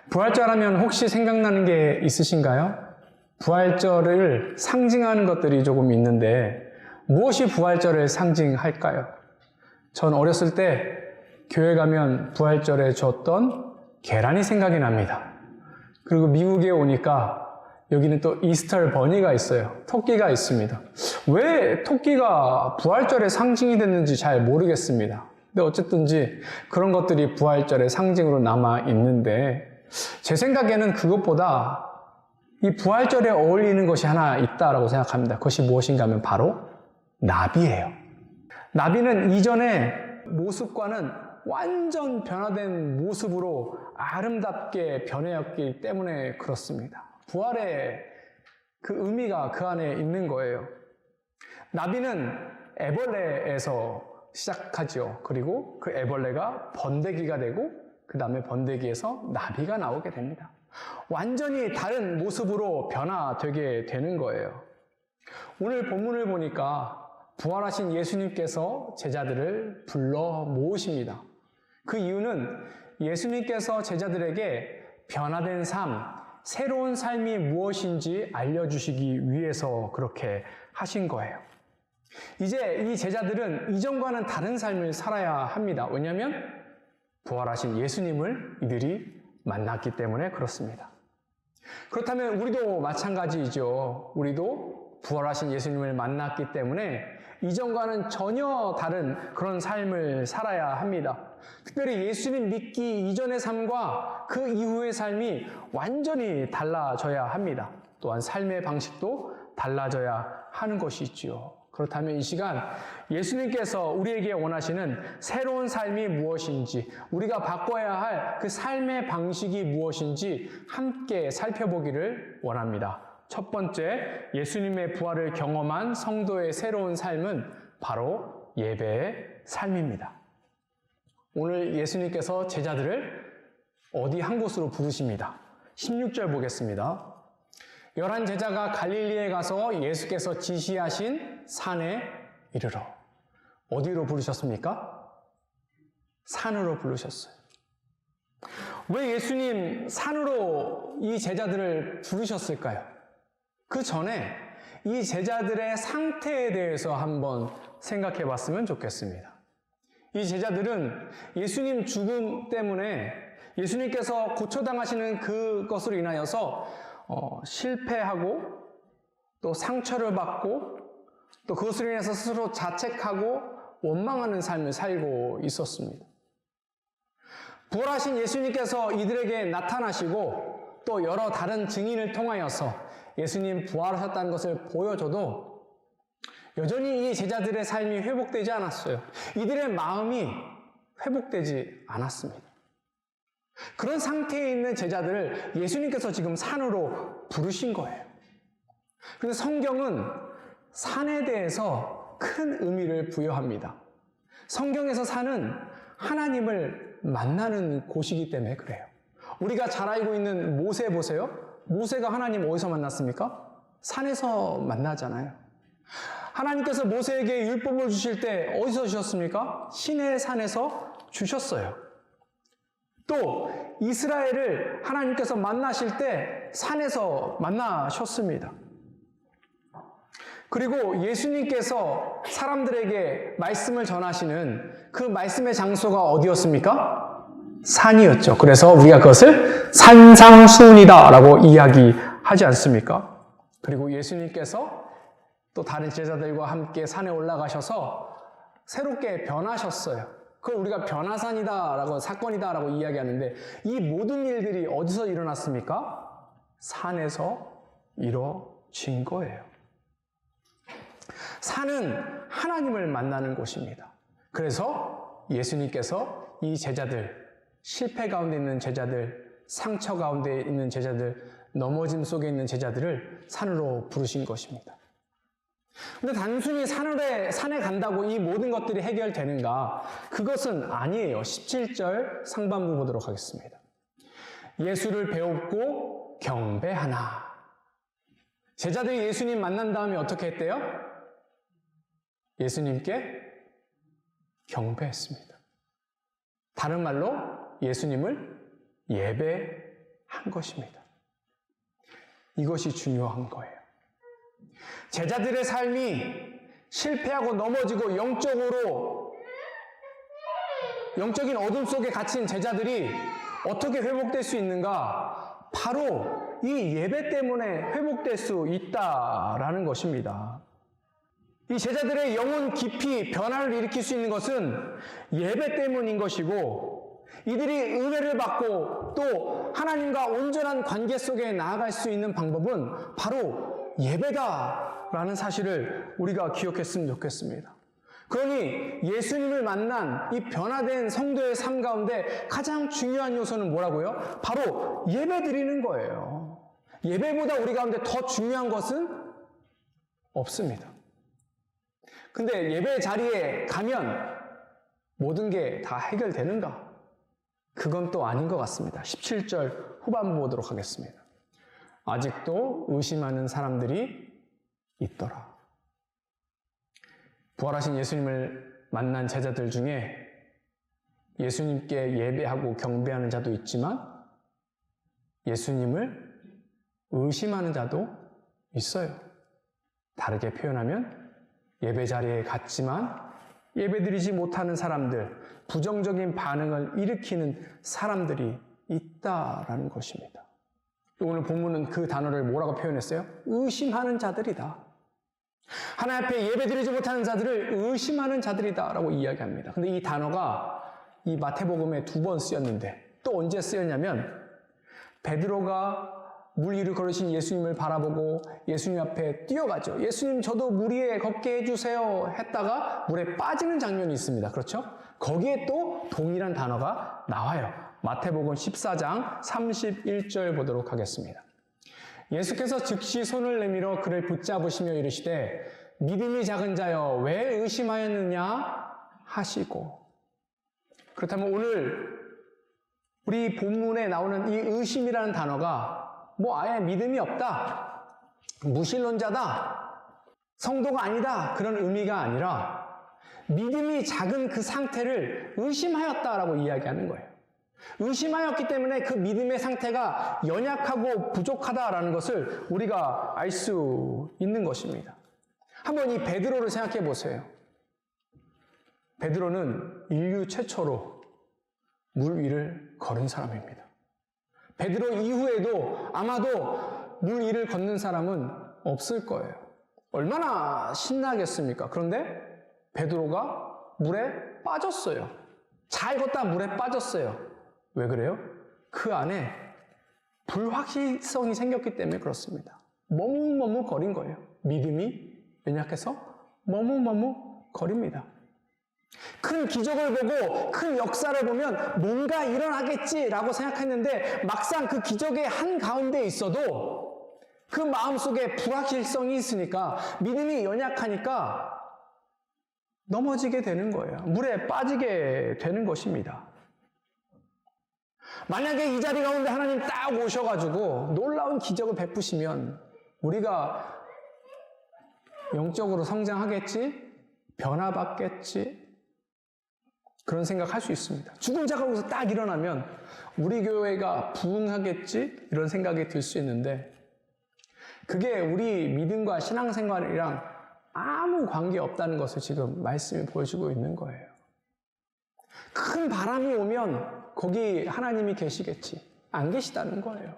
부활절 하면 혹시 생각나는 게 있으신가요? 부활절을 상징하는 것들이 조금 있는데 무엇이 부활절을 상징할까요? 전 어렸을 때 교회 가면 부활절에 줬던 계란이 생각이 납니다. 그리고 미국에 오니까 여기는 또 이스터 버니가 있어요. 토끼가 있습니다. 왜 토끼가 부활절의 상징이 됐는지 잘 모르겠습니다. 근데 어쨌든지 그런 것들이 부활절의 상징으로 남아 있는데 제 생각에는 그것보다 이 부활절에 어울리는 것이 하나 있다라고 생각합니다. 그것이 무엇인가 하면 바로 나비예요. 나비는 이전의 모습과는 완전 변화된 모습으로 아름답게 변해왔기 때문에 그렇습니다. 부활의 그 의미가 그 안에 있는 거예요. 나비는 애벌레에서 시작하죠. 그리고 그 애벌레가 번데기가 되고 그 다음에 번데기에서 나비가 나오게 됩니다. 완전히 다른 모습으로 변화되게 되는 거예요. 오늘 본문을 보니까 부활하신 예수님께서 제자들을 불러 모으십니다. 그 이유는 예수님께서 제자들에게 변화된 삶, 새로운 삶이 무엇인지 알려주시기 위해서 그렇게 하신 거예요. 이제 이 제자들은 이전과는 다른 삶을 살아야 합니다. 왜냐하면 부활하신 예수님을 이들이 만났기 때문에 그렇습니다. 그렇다면 우리도 마찬가지이죠. 우리도 부활하신 예수님을 만났기 때문에 이전과는 전혀 다른 그런 삶을 살아야 합니다. 특별히 예수님 믿기 이전의 삶과 그 이후의 삶이 완전히 달라져야 합니다. 또한 삶의 방식도 달라져야 하는 것이 있지요. 그렇다면 이 시간 예수님께서 우리에게 원하시는 새로운 삶이 무엇인지, 우리가 바꿔야 할 그 삶의 방식이 무엇인지 함께 살펴보기를 원합니다. 첫 번째, 예수님의 부활을 경험한 성도의 새로운 삶은 바로 예배의 삶입니다. 오늘 예수님께서 제자들을 어디 한 곳으로 부르십니다. 16절 보겠습니다. 11 제자가 갈릴리에 가서 예수께서 지시하신 산에 이르러. 어디로 부르셨습니까? 산으로 부르셨어요. 왜 예수님 산으로 이 제자들을 부르셨을까요? 그 전에 이 제자들의 상태에 대해서 한번 생각해 봤으면 좋겠습니다. 이 제자들은 예수님 죽음 때문에 예수님께서 고초당하시는 그것으로 인하여서 실패하고 또 상처를 받고 또 그것으로 인해서 스스로 자책하고 원망하는 삶을 살고 있었습니다. 부활하신 예수님께서 이들에게 나타나시고 또 여러 다른 증인을 통하여서 예수님 부활하셨다는 것을 보여줘도 여전히 이 제자들의 삶이 회복되지 않았어요. 이들의 마음이 회복되지 않았습니다. 그런 상태에 있는 제자들을 예수님께서 지금 산으로 부르신 거예요. 그런데 성경은 산에 대해서 큰 의미를 부여합니다. 성경에서 산은 하나님을 만나는 곳이기 때문에 그래요. 우리가 잘 알고 있는 모세 보세요. 모세가 하나님 어디서 만났습니까? 산에서 만나잖아요. 하나님께서 모세에게 율법을 주실 때 어디서 주셨습니까? 시내 산에서 주셨어요. 또 이스라엘을 하나님께서 만나실 때 산에서 만나셨습니다. 그리고 예수님께서 사람들에게 말씀을 전하시는 그 말씀의 장소가 어디였습니까? 산이었죠. 그래서 우리가 그것을 산상수훈이다 라고 이야기하지 않습니까? 그리고 예수님께서 또 다른 제자들과 함께 산에 올라가셔서 새롭게 변하셨어요. 그걸 우리가 변화산이다라고 사건이다라고 이야기하는데 이 모든 일들이 어디서 일어났습니까? 산에서 이루어진 거예요. 산은 하나님을 만나는 곳입니다. 그래서 예수님께서 이 제자들, 실패 가운데 있는 제자들, 상처 가운데 있는 제자들, 넘어짐 속에 있는 제자들을 산으로 부르신 것입니다. 근데 단순히 산에 간다고 이 모든 것들이 해결되는가? 그것은 아니에요. 17절 상반부 보도록 하겠습니다. 예수를 배웁고 경배하나. 제자들이 예수님 만난 다음에 어떻게 했대요? 예수님께 경배했습니다. 다른 말로 예수님을 한 것입니다. 이것이 중요한 거예요. 제자들의 삶이 실패하고 넘어지고 영적인 어둠 속에 갇힌 제자들이 어떻게 회복될 수 있는가? 바로 이 예배 때문에 회복될 수 있다라는 것입니다. 이 제자들의 영혼 깊이 변화를 일으킬 수 있는 것은 예배 때문인 것이고, 이들이 은혜를 받고 또 하나님과 온전한 관계 속에 나아갈 수 있는 방법은 바로 예배다라는 사실을 우리가 기억했으면 좋겠습니다. 그러니 예수님을 만난 이 변화된 성도의 삶 가운데 가장 중요한 요소는 뭐라고요? 바로 예배 드리는 거예요. 예배보다 우리 가운데 더 중요한 것은 없습니다. 근데 예배 자리에 가면 모든 게 다 해결되는가? 그건 또 아닌 것 같습니다. 17절 후반부 보도록 하겠습니다. 아직도 의심하는 사람들이 있더라. 부활하신 예수님을 만난 제자들 중에 예수님께 예배하고 경배하는 자도 있지만 예수님을 의심하는 자도 있어요. 다르게 표현하면 예배 자리에 갔지만 예배드리지 못하는 사람들, 부정적인 반응을 일으키는 사람들이 있다라는 것입니다. 오늘 본문은 그 단어를 뭐라고 표현했어요? 의심하는 자들이다. 하나님 앞에 예배드리지 못하는 자들을 의심하는 자들이다 라고 이야기합니다. 근데 이 단어가 이 마태복음에 2번 쓰였는데 또 언제 쓰였냐면 베드로가 물 위를 걸으신 예수님을 바라보고 예수님 앞에 뛰어가죠. 예수님 저도 물 위에 걷게 해주세요 했다가 물에 빠지는 장면이 있습니다. 그렇죠? 거기에 또 동일한 단어가 나와요. 마태복음 14장 31절 보도록 하겠습니다. 예수께서 즉시 손을 내밀어 그를 붙잡으시며 이르시되 믿음이 작은 자여 왜 의심하였느냐 하시고. 그렇다면 오늘 우리 본문에 나오는 이 의심이라는 단어가 아예 믿음이 없다, 무신론자다, 성도가 아니다 그런 의미가 아니라 믿음이 작은 그 상태를 의심하였다라고 이야기하는 거예요. 의심하였기 때문에 그 믿음의 상태가 연약하고 부족하다라는 것을 우리가 알 수 있는 것입니다. 한번 이 베드로를 생각해 보세요. 베드로는 인류 최초로 물 위를 걸은 사람입니다. 베드로 이후에도 아마도 물 위를 걷는 사람은 없을 거예요. 얼마나 신나겠습니까? 그런데 베드로가 물에 빠졌어요. 잘 걷다 물에 빠졌어요. 왜 그래요? 그 안에 불확실성이 생겼기 때문에 그렇습니다. 머뭇머뭇거린 거예요. 믿음이 연약해서 머뭇머뭇거립니다. 큰 기적을 보고 큰 역사를 보면 뭔가 일어나겠지라고 생각했는데 막상 그 기적의 한가운데 있어도 그 마음속에 불확실성이 있으니까 믿음이 연약하니까 넘어지게 되는 거예요. 물에 빠지게 되는 것입니다. 만약에 이 자리 가운데 하나님 딱 오셔가지고 놀라운 기적을 베푸시면 우리가 영적으로 성장하겠지? 변화받겠지? 그런 생각할 수 있습니다. 죽은 자가 거기서 딱 일어나면 우리 교회가 부흥하겠지? 이런 생각이 들 수 있는데 그게 우리 믿음과 신앙생활이랑 아무 관계 없다는 것을 지금 말씀이 보여주고 있는 거예요. 큰 바람이 오면 거기 하나님이 계시겠지. 안 계시다는 거예요.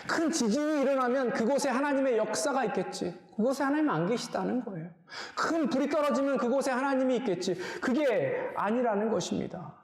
큰 지진이 일어나면 그곳에 하나님의 역사가 있겠지. 그곳에 하나님 안 계시다는 거예요. 큰 불이 떨어지면 그곳에 하나님이 있겠지. 그게 아니라는 것입니다.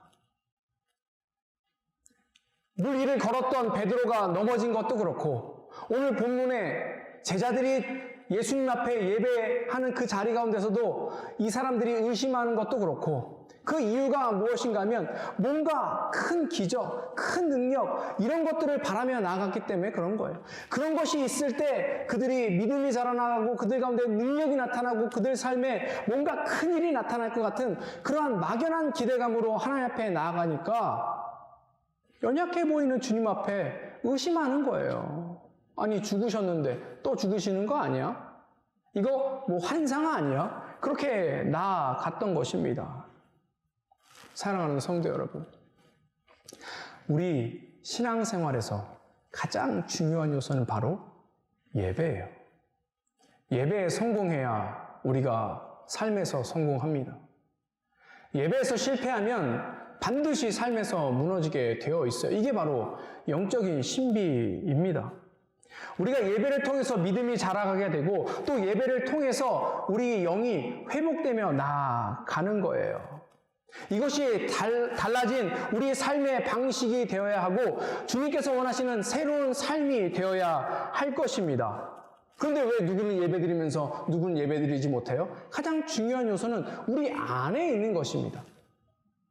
물 위를 걸었던 베드로가 넘어진 것도 그렇고 오늘 본문에 제자들이 예수님 앞에 예배하는 그 자리 가운데서도 이 사람들이 의심하는 것도 그렇고 그 이유가 무엇인가 하면 뭔가 큰 기적, 큰 능력 이런 것들을 바라며 나아갔기 때문에 그런 거예요. 그런 것이 있을 때 그들이 믿음이 자라나고 그들 가운데 능력이 나타나고 그들 삶에 뭔가 큰 일이 나타날 것 같은 그러한 막연한 기대감으로 하나님 앞에 나아가니까 연약해 보이는 주님 앞에 의심하는 거예요. 아니 죽으셨는데 또 죽으시는 거 아니야? 이거 환상 아니야? 그렇게 나아갔던 것입니다. 사랑하는 성도 여러분, 우리 신앙생활에서 가장 중요한 요소는 바로 예배예요. 예배에 성공해야 우리가 삶에서 성공합니다. 예배에서 실패하면 반드시 삶에서 무너지게 되어 있어요. 이게 바로 영적인 신비입니다. 우리가 예배를 통해서 믿음이 자라가게 되고 또 예배를 통해서 우리 영이 회복되며 나아가는 거예요. 이것이 달라진 우리의 삶의 방식이 되어야 하고 주님께서 원하시는 새로운 삶이 되어야 할 것입니다. 그런데 왜 누구는 예배드리면서 누구는 예배드리지 못해요? 가장 중요한 요소는 우리 안에 있는 것입니다.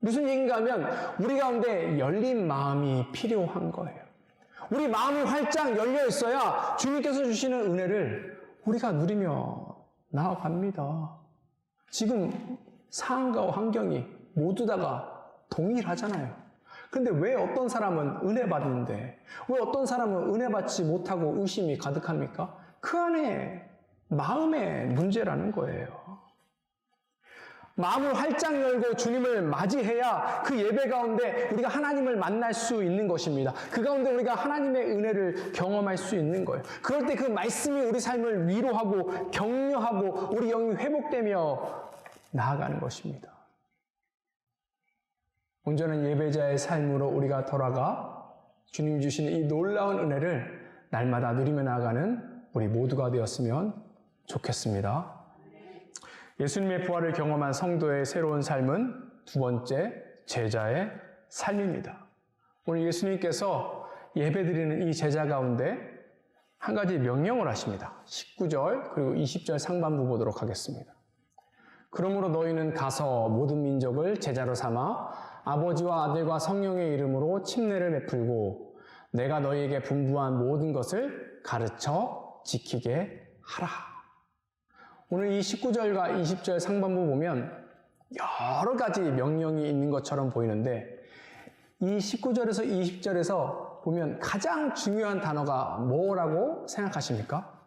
무슨 얘기인가 하면 우리 가운데 열린 마음이 필요한 거예요. 우리 마음이 활짝 열려 있어야 주님께서 주시는 은혜를 우리가 누리며 나아갑니다. 지금 상황과 환경이 모두 다가 동일하잖아요. 근데 왜 어떤 사람은 은혜 받는데 왜 어떤 사람은 은혜 받지 못하고 의심이 가득합니까? 그 안에 마음의 문제라는 거예요. 마음을 활짝 열고 주님을 맞이해야 그 예배 가운데 우리가 하나님을 만날 수 있는 것입니다. 그 가운데 우리가 하나님의 은혜를 경험할 수 있는 거예요. 그럴 때 그 말씀이 우리 삶을 위로하고 격려하고 우리 영이 회복되며 나아가는 것입니다. 온전한 예배자의 삶으로 우리가 돌아가 주님 주시는 이 놀라운 은혜를 날마다 누리며 나아가는 우리 모두가 되었으면 좋겠습니다. 예수님의 부활을 경험한 성도의 새로운 삶은 두 번째, 제자의 삶입니다. 오늘 예수님께서 예배드리는 이 제자 가운데 한 가지 명령을 하십니다. 19절 그리고 20절 상반부 보도록 하겠습니다. 그러므로 너희는 가서 모든 민족을 제자로 삼아 아버지와 아들과 성령의 이름으로 침례를 베풀고 내가 너희에게 분부한 모든 것을 가르쳐 지키게 하라. 오늘 이 19절과 20절 상반부 보면 여러 가지 명령이 있는 것처럼 보이는데 이 19절에서 20절에서 보면 가장 중요한 단어가 뭐라고 생각하십니까?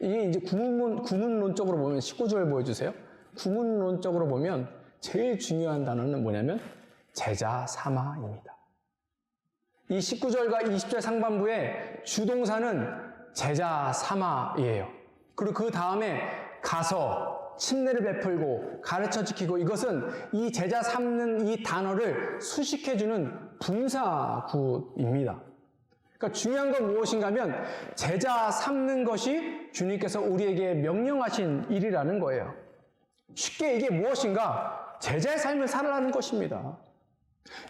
이게 이제 구문론적으로 보면 19절 보여주세요. 구문론적으로 보면 제일 중요한 단어는 뭐냐면 제자 삼아입니다. 이 19절과 20절 상반부의 주동사는 제자 삼아이에요. 그리고 그 다음에 가서 침례를 베풀고 가르쳐 지키고 이것은 이 제자 삼는 이 단어를 수식해주는 분사구입니다. 그러니까 중요한 건 무엇인가 하면 제자 삼는 것이 주님께서 우리에게 명령하신 일이라는 거예요. 쉽게 이게 무엇인가? 제자의 삶을 살아가는 것입니다.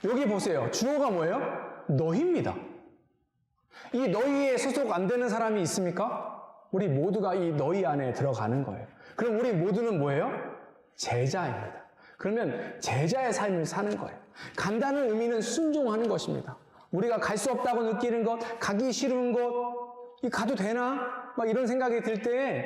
여기 보세요. 주어가 뭐예요? 너희입니다. 이 너희에 소속 안 되는 사람이 있습니까? 우리 모두가 이 너희 안에 들어가는 거예요. 그럼 우리 모두는 뭐예요? 제자입니다. 그러면 제자의 삶을 사는 거예요. 간다는 의미는 순종하는 것입니다. 우리가 갈 수 없다고 느끼는 것, 가기 싫은 것, 가도 되나? 막 이런 생각이 들 때에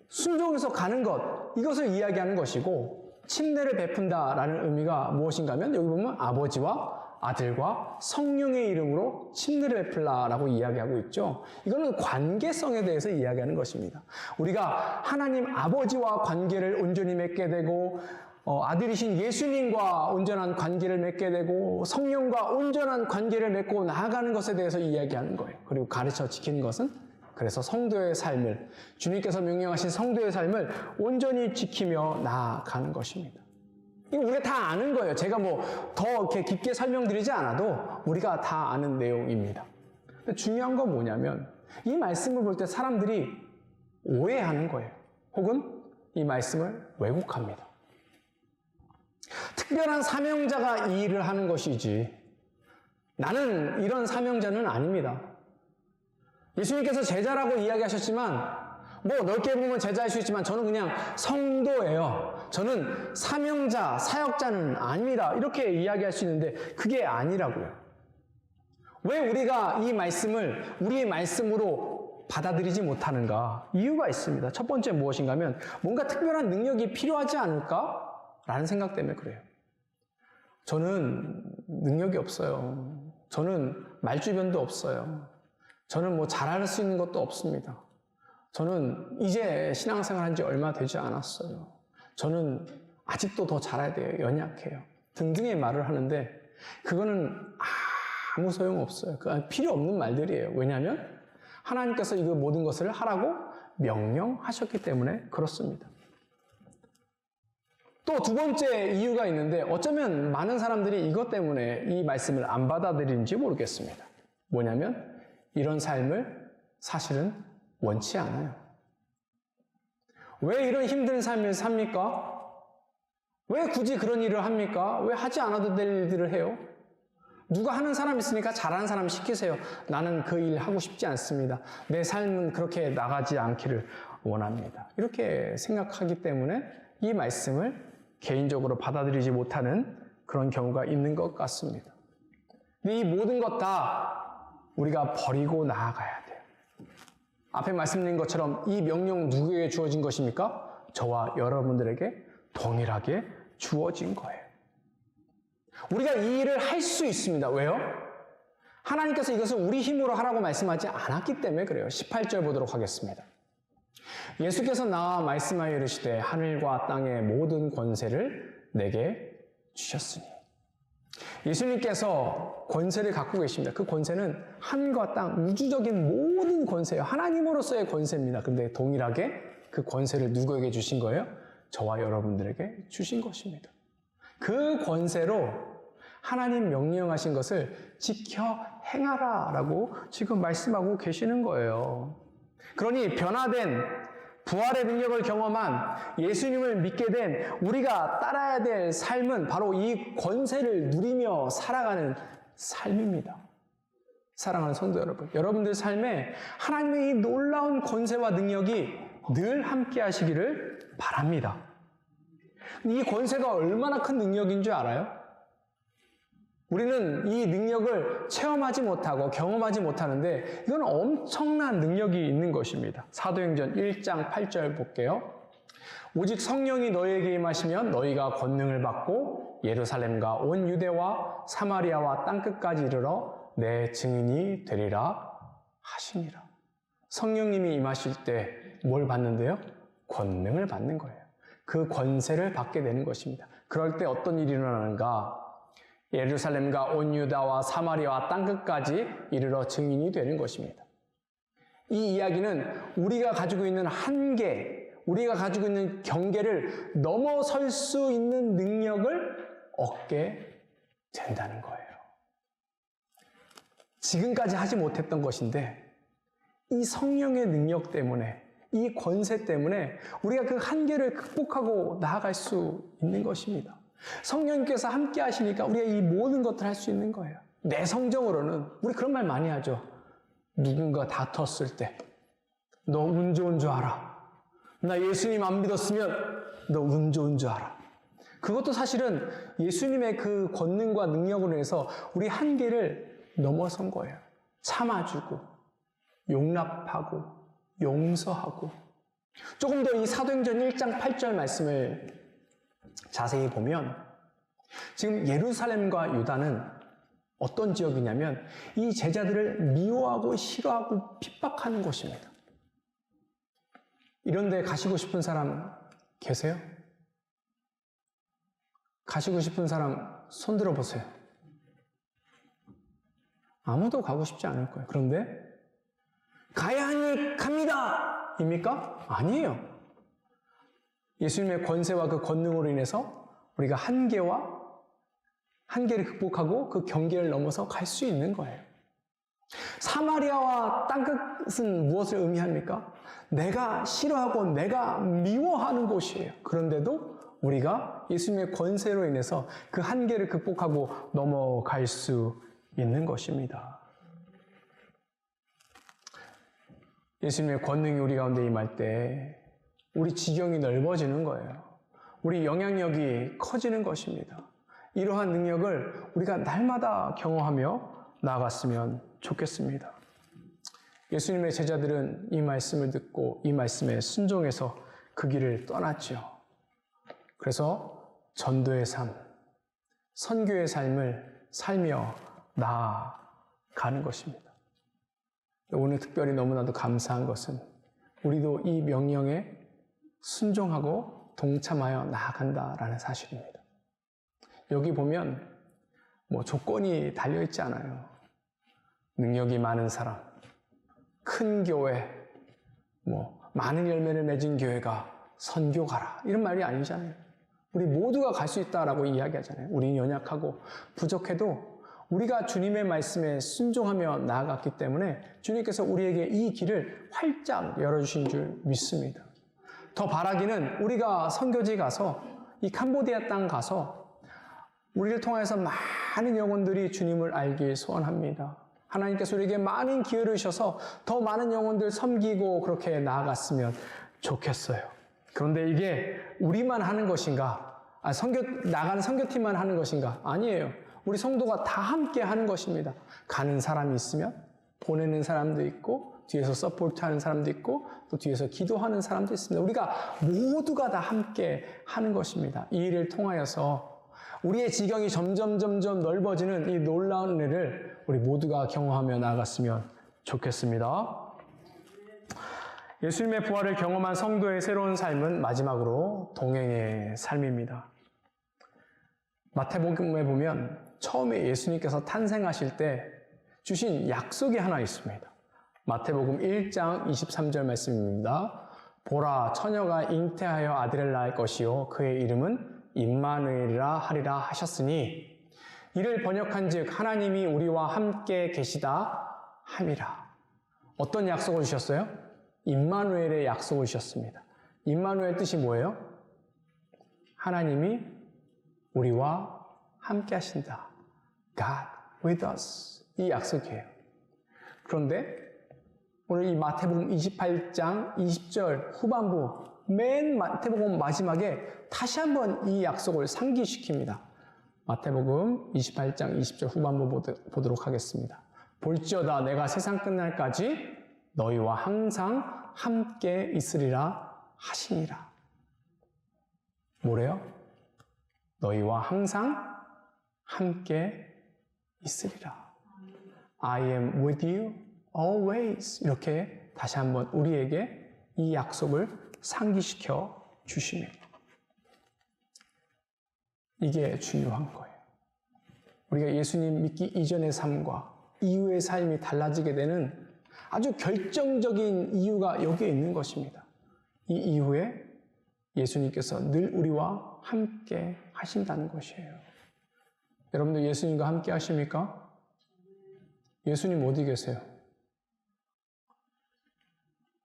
순종해서 가는 것, 이것을 이야기하는 것이고 침례를 베푼다라는 의미가 무엇인가 하면 여기 보면 아버지와 아들과 성령의 이름으로 침례를 베풀라라고 이야기하고 있죠. 이거는 관계성에 대해서 이야기하는 것입니다. 우리가 하나님 아버지와 관계를 온전히 맺게 되고 아들이신 예수님과 온전한 관계를 맺게 되고 성령과 온전한 관계를 맺고 나아가는 것에 대해서 이야기하는 거예요. 그리고 가르쳐 지키는 것은 그래서 성도의 삶을 주님께서 명령하신 성도의 삶을 온전히 지키며 나아가는 것입니다. 이거 우리가 다 아는 거예요. 제가 더 이렇게 깊게 설명드리지 않아도 우리가 다 아는 내용입니다. 근데 중요한 건 뭐냐면 이 말씀을 볼 때 사람들이 오해하는 거예요. 혹은 이 말씀을 왜곡합니다. 특별한 사명자가 이 일을 하는 것이지 나는 이런 사명자는 아닙니다. 예수님께서 제자라고 이야기하셨지만 넓게 보면 제자일 수 있지만 저는 그냥 성도예요. 저는 사명자, 사역자는 아닙니다. 이렇게 이야기할 수 있는데 그게 아니라고요. 왜 우리가 이 말씀을 우리의 말씀으로 받아들이지 못하는가? 이유가 있습니다. 첫 번째 무엇인가 하면 뭔가 특별한 능력이 필요하지 않을까? 라는 생각 때문에 그래요. 저는 능력이 없어요. 저는 말주변도 없어요. 저는 잘할 수 있는 것도 없습니다. 저는 이제 신앙생활 한 지 얼마 되지 않았어요. 저는 아직도 더 잘해야 돼요. 연약해요. 등등의 말을 하는데 그거는 아무 소용없어요. 필요 없는 말들이에요. 왜냐하면 하나님께서 이 모든 것을 하라고 명령하셨기 때문에 그렇습니다. 또 두 번째 이유가 있는데 어쩌면 많은 사람들이 이것 때문에 이 말씀을 안 받아들이는지 모르겠습니다. 뭐냐면 이런 삶을 사실은 원치 않아요. 왜 이런 힘든 삶을 삽니까? 왜 굳이 그런 일을 합니까? 왜 하지 않아도 될 일들을 해요? 누가 하는 사람 있으니까 잘하는 사람 시키세요. 나는 그 일 하고 싶지 않습니다. 내 삶은 그렇게 나가지 않기를 원합니다. 이렇게 생각하기 때문에 이 말씀을 개인적으로 받아들이지 못하는 그런 경우가 있는 것 같습니다. 근데 이 모든 것 다 우리가 버리고 나아가야 돼요. 앞에 말씀드린 것처럼 이 명령 누구에게 주어진 것입니까? 저와 여러분들에게 동일하게 주어진 거예요. 우리가 이 일을 할 수 있습니다. 왜요? 하나님께서 이것을 우리 힘으로 하라고 말씀하지 않았기 때문에 그래요. 18절 보도록 하겠습니다. 예수께서 나와 말씀하여 이르시되 하늘과 땅의 모든 권세를 내게 주셨으니. 예수님께서 권세를 갖고 계십니다. 그 권세는 하늘과 땅, 우주적인 모든 권세예요. 하나님으로서의 권세입니다. 그런데 동일하게 그 권세를 누구에게 주신 거예요? 저와 여러분들에게 주신 것입니다. 그 권세로 하나님 명령하신 것을 지켜 행하라라고 지금 말씀하고 계시는 거예요. 그러니 변화된 부활의 능력을 경험한 예수님을 믿게 된 우리가 따라야 될 삶은 바로 이 권세를 누리며 살아가는 삶입니다. 사랑하는 성도 여러분, 여러분들 삶에 하나님의 이 놀라운 권세와 능력이 늘 함께 하시기를 바랍니다. 이 권세가 얼마나 큰 능력인 줄 알아요? 우리는 이 능력을 체험하지 못하고 경험하지 못하는데 이건 엄청난 능력이 있는 것입니다. 사도행전 1장 8절 볼게요. 오직 성령이 너희에게 임하시면 너희가 권능을 받고 예루살렘과 온 유대와 사마리아와 땅끝까지 이르러 내 증인이 되리라 하시니라. 성령님이 임하실 때 뭘 받는데요? 권능을 받는 거예요. 그 권세를 받게 되는 것입니다. 그럴 때 어떤 일이 일어나는가? 예루살렘과 온 유다와 사마리아와 땅끝까지 이르러 증인이 되는 것입니다. 이 이야기는 우리가 가지고 있는 한계, 우리가 가지고 있는 경계를 넘어설 수 있는 능력을 얻게 된다는 거예요. 지금까지 하지 못했던 것인데 이 성령의 능력 때문에, 이 권세 때문에 우리가 그 한계를 극복하고 나아갈 수 있는 것입니다. 성령님께서 함께 하시니까 우리가 이 모든 것들을 할 수 있는 거예요. 내 성정으로는 우리 그런 말 많이 하죠. 누군가 다퉜을 때 너 운 좋은 줄 알아. 나 예수님 안 믿었으면 너 운 좋은 줄 알아. 그것도 사실은 예수님의 그 권능과 능력으로 인해서 우리 한계를 넘어선 거예요. 참아주고 용납하고 용서하고. 조금 더 이 사도행전 1장 8절 말씀을 자세히 보면 지금 예루살렘과 유다는 어떤 지역이냐면 이 제자들을 미워하고 싫어하고 핍박하는 곳입니다. 이런 데 가시고 싶은 사람 계세요? 가시고 싶은 사람 손 들어보세요. 아무도 가고 싶지 않을 거예요. 그런데 가야 하니 갑니다! 입니까? 아니에요. 예수님의 권세와 그 권능으로 인해서 우리가 한계를 극복하고 그 경계를 넘어서 갈 수 있는 거예요. 사마리아와 땅끝은 무엇을 의미합니까? 내가 싫어하고 내가 미워하는 곳이에요. 그런데도 우리가 예수님의 권세로 인해서 그 한계를 극복하고 넘어갈 수 있는 것입니다. 예수님의 권능이 우리 가운데 임할 때 우리 지경이 넓어지는 거예요. 우리 영향력이 커지는 것입니다. 이러한 능력을 우리가 날마다 경험하며 나아갔으면 좋겠습니다. 예수님의 제자들은 이 말씀을 듣고 이 말씀에 순종해서 그 길을 떠났죠. 그래서 전도의 삶, 선교의 삶을 살며 나아가는 것입니다. 오늘 특별히 너무나도 감사한 것은 우리도 이 명령에 순종하고 동참하여 나아간다라는 사실입니다. 여기 보면 조건이 달려있지 않아요. 능력이 많은 사람, 큰 교회, 많은 열매를 맺은 교회가 선교 가라. 이런 말이 아니잖아요. 우리 모두가 갈 수 있다라고 이야기하잖아요. 우리는 연약하고 부족해도 우리가 주님의 말씀에 순종하며 나아갔기 때문에 주님께서 우리에게 이 길을 활짝 열어주신 줄 믿습니다. 더 바라기는 우리가 선교지 가서 이 캄보디아 땅 가서 우리를 통해서 많은 영혼들이 주님을 알길 소원합니다. 하나님께서 우리에게 많은 기회를 주셔서 더 많은 영혼들 섬기고 그렇게 나아갔으면 좋겠어요. 그런데 이게 우리만 하는 것인가? 나가는 선교팀만 하는 것인가? 아니에요. 우리 성도가 다 함께 하는 것입니다. 가는 사람이 있으면 보내는 사람도 있고 뒤에서 서포트하는 사람도 있고 또 뒤에서 기도하는 사람도 있습니다. 우리가 모두가 다 함께 하는 것입니다. 이 일을 통하여서 우리의 지경이 점점 넓어지는 이 놀라운 은혜를 우리 모두가 경험하며 나아갔으면 좋겠습니다. 예수님의 부활을 경험한 성도의 새로운 삶은 마지막으로 동행의 삶입니다. 마태복음에 보면 처음에 예수님께서 탄생하실 때 주신 약속이 하나 있습니다. 마태복음 1장 23절 말씀입니다. 보라, 처녀가 잉태하여 아들을 낳을 것이요 그의 이름은 임마누엘이라 하리라 하셨으니 이를 번역한즉 하나님이 우리와 함께 계시다 함이라. 어떤 약속을 주셨어요? 임마누엘의 약속을 주셨습니다. 임마누엘 뜻이 뭐예요? 하나님이 우리와 함께 하신다. God with us. 이 약속이에요. 그런데 오늘 이 마태복음 28장 20절 후반부 맨 마태복음 마지막에 다시 한번 이 약속을 상기시킵니다. 마태복음 28장 20절 후반부 보도록 하겠습니다. 볼지어다 내가 세상 끝날까지 너희와 항상 함께 있으리라 하시니라. 뭐래요? 너희와 항상 함께 있으리라. I am with you always. 이렇게 다시 한번 우리에게 이 약속을 상기시켜 주십니다. 이게 중요한 거예요. 우리가 예수님 믿기 이전의 삶과 이후의 삶이 달라지게 되는 아주 결정적인 이유가 여기에 있는 것입니다. 이 이후에 예수님께서 늘 우리와 함께 하신다는 것이에요. 여러분들 예수님과 함께 하십니까? 예수님 어디 계세요?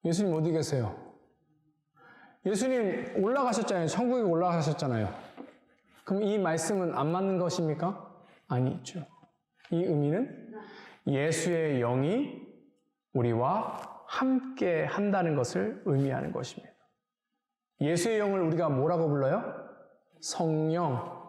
예수님 어디 계세요? 예수님 올라가셨잖아요. 천국에 올라가셨잖아요. 그럼 이 말씀은 안 맞는 것입니까? 아니죠. 이 의미는 예수의 영이 우리와 함께 한다는 것을 의미하는 것입니다. 예수의 영을 우리가 뭐라고 불러요? 성령.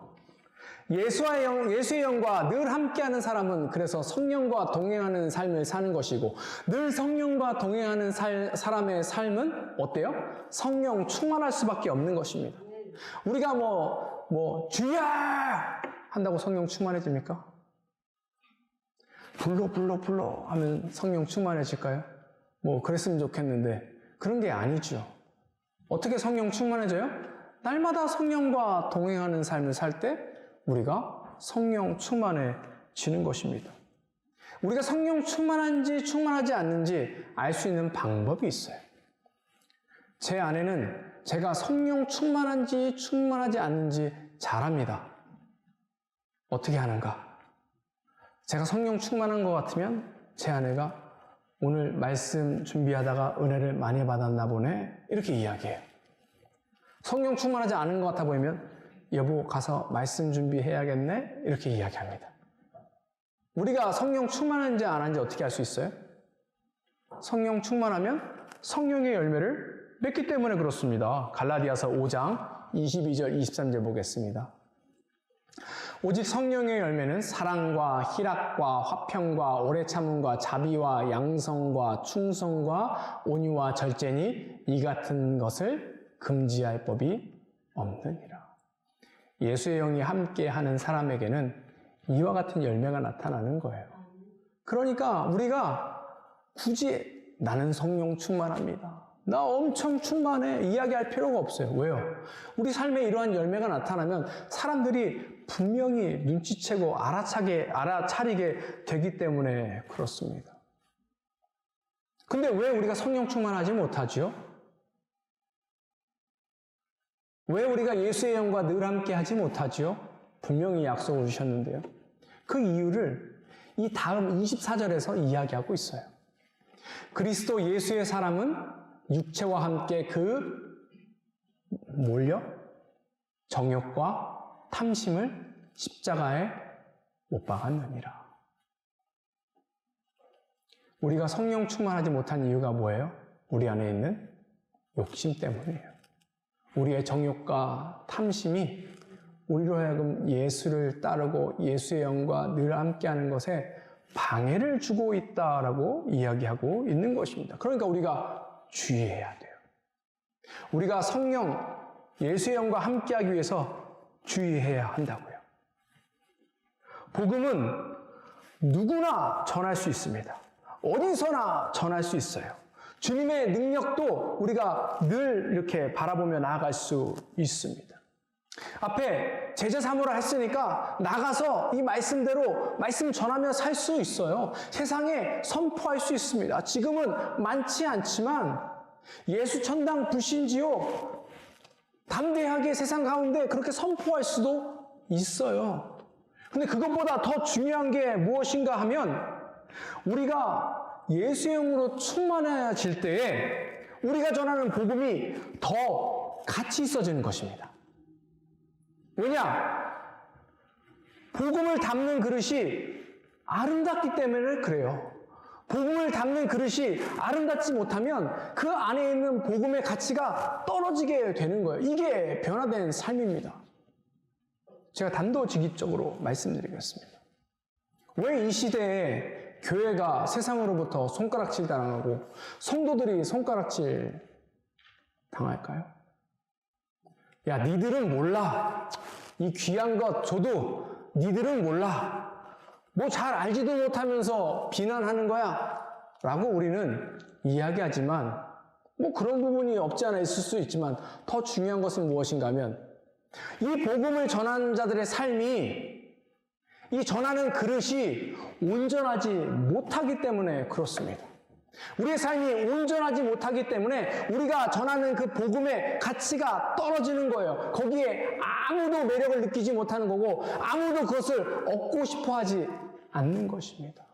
예수의 영과 늘 함께하는 사람은 그래서 성령과 동행하는 삶을 사는 것이고 늘 성령과 동행하는 사람의 삶은 어때요? 성령 충만할 수밖에 없는 것입니다. 우리가 주여! 한다고 성령 충만해집니까? 불러 하면 성령 충만해질까요? 그랬으면 좋겠는데 그런 게 아니죠. 어떻게 성령 충만해져요? 날마다 성령과 동행하는 삶을 살 때 우리가 성령 충만해지는 것입니다. 우리가 성령 충만한지 충만하지 않는지 알 수 있는 방법이 있어요. 제 아내는 제가 성령 충만한지 충만하지 않는지 잘 압니다. 어떻게 하는가? 제가 성령 충만한 것 같으면 제 아내가 오늘 말씀 준비하다가 은혜를 많이 받았나 보네 이렇게 이야기해요. 성령 충만하지 않은 것 같아 보이면 여보 가서 말씀 준비해야겠네 이렇게 이야기합니다. 우리가 성령 충만한지 안 한지 어떻게 알 수 있어요? 성령 충만하면 성령의 열매를 맺기 때문에 그렇습니다. 갈라디아서 5장 22절 23절 보겠습니다. 오직 성령의 열매는 사랑과 희락과 화평과 오래 참음과 자비와 양성과 충성과 온유와 절제니 이 같은 것을 금지할 법이 없느니라. 예수의 영이 함께하는 사람에게는 이와 같은 열매가 나타나는 거예요. 그러니까 우리가 굳이 나는 성령 충만합니다. 나 엄청 충만해. 이야기할 필요가 없어요. 왜요? 우리 삶에 이러한 열매가 나타나면 사람들이 분명히 눈치채고 알아차리게 되기 때문에 그렇습니다. 근데 왜 우리가 성령 충만하지 못하지요? 왜 우리가 예수의 영과 늘 함께 하지 못하지요? 분명히 약속을 주셨는데요. 그 이유를 이 다음 24절에서 이야기하고 있어요. 그리스도 예수의 사람은 육체와 함께 정욕과 탐심을 십자가에 못 박았느니라. 우리가 성령 충만하지 못한 이유가 뭐예요? 우리 안에 있는 욕심 때문이에요. 우리의 정욕과 탐심이 우리로 하여금 예수를 따르고 예수의 영과 늘 함께하는 것에 방해를 주고 있다라고 이야기하고 있는 것입니다. 그러니까 우리가 주의해야 돼요. 우리가 성령, 예수의 영과 함께하기 위해서 주의해야 한다고요. 복음은 누구나 전할 수 있습니다. 어디서나 전할 수 있어요. 주님의 능력도 우리가 늘 이렇게 바라보며 나아갈 수 있습니다. 앞에 제자 삼으라 했으니까 나가서 이 말씀대로 말씀 전하며 살 수 있어요. 세상에 선포할 수 있습니다. 지금은 많지 않지만 예수 천당 불신지요. 담대하게 세상 가운데 그렇게 선포할 수도 있어요. 근데 그것보다 더 중요한 게 무엇인가 하면 우리가 예수의 영으로 충만해질 때에 우리가 전하는 복음이 더 가치 있어지는 것입니다. 왜냐? 복음을 담는 그릇이 아름답기 때문에 그래요. 복음을 담는 그릇이 아름답지 못하면 그 안에 있는 복음의 가치가 떨어지게 되는 거예요. 이게 변화된 삶입니다. 제가 단도직입적으로 말씀드리겠습니다. 왜 이 시대에 교회가 세상으로부터 손가락질 당하고 성도들이 손가락질 당할까요? 야, 니들은 몰라. 이 귀한 것 줘도 니들은 몰라. 뭐 잘 알지도 못하면서 비난하는 거야. 라고 우리는 이야기하지만 뭐 그런 부분이 없지 않아 있을 수 있지만 더 중요한 것은 무엇인가 하면 이 복음을 전하는 자들의 삶이 이 전하는 그릇이 온전하지 못하기 때문에 그렇습니다. 우리의 삶이 온전하지 못하기 때문에 우리가 전하는 그 복음의 가치가 떨어지는 거예요. 거기에 아무도 매력을 느끼지 못하는 거고 아무도 그것을 얻고 싶어 하지 않는 것입니다.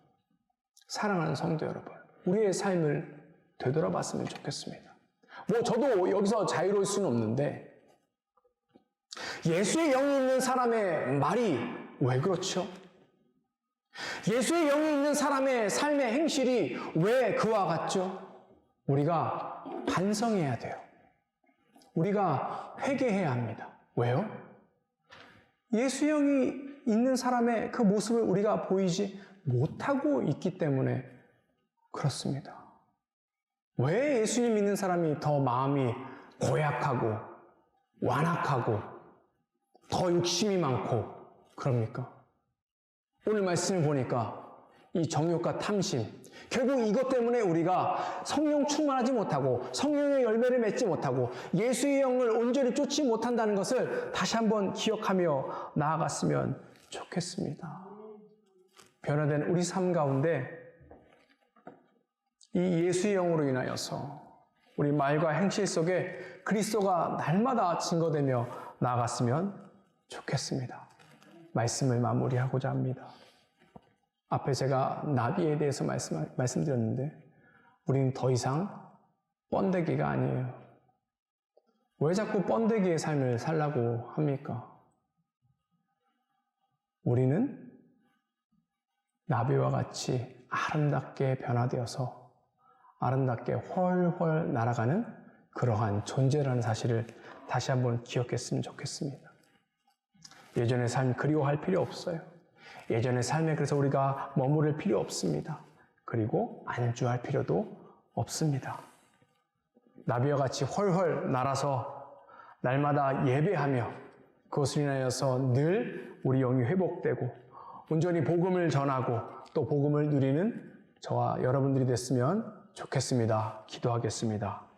사랑하는 성도 여러분, 우리의 삶을 되돌아봤으면 좋겠습니다. 뭐 저도 여기서 자유로울 수는 없는데 예수의 영이 있는 사람의 말이 왜 그렇죠? 예수의 영이 있는 사람의 삶의 행실이 왜 그와 같죠? 우리가 반성해야 돼요. 우리가 회개해야 합니다. 왜요? 예수의 영이 있는 사람의 그 모습을 우리가 보이지 못하고 있기 때문에 그렇습니다. 왜 예수님 믿는 사람이 더 마음이 고약하고 완악하고 더 욕심이 많고 그럽니까? 오늘 말씀을 보니까 이 정욕과 탐심, 결국 이것 때문에 우리가 성령 충만하지 못하고 성령의 열매를 맺지 못하고 예수의 영을 온전히 쫓지 못한다는 것을 다시 한번 기억하며 나아갔으면 좋겠습니다. 변화된 우리 삶 가운데 이 예수의 영으로 인하여서 우리 말과 행실 속에 그리스도가 날마다 증거되며 나아갔으면 좋겠습니다. 말씀을 마무리하고자 합니다. 앞에 제가 나비에 대해서 말씀드렸는데 우리는 더 이상 번데기가 아니에요. 왜 자꾸 번데기의 삶을 살라고 합니까? 우리는 나비와 같이 아름답게 변화되어서 아름답게 훨훨 날아가는 그러한 존재라는 사실을 다시 한번 기억했으면 좋겠습니다. 예전의 삶 그리워할 필요 없어요. 예전의 삶에 그래서 우리가 머무를 필요 없습니다. 그리고 안주할 필요도 없습니다. 나비와 같이 훨훨 날아서 날마다 예배하며 그것을 인하여서 늘 우리 영이 회복되고 온전히 복음을 전하고 또 복음을 누리는 저와 여러분들이 됐으면 좋겠습니다. 기도하겠습니다.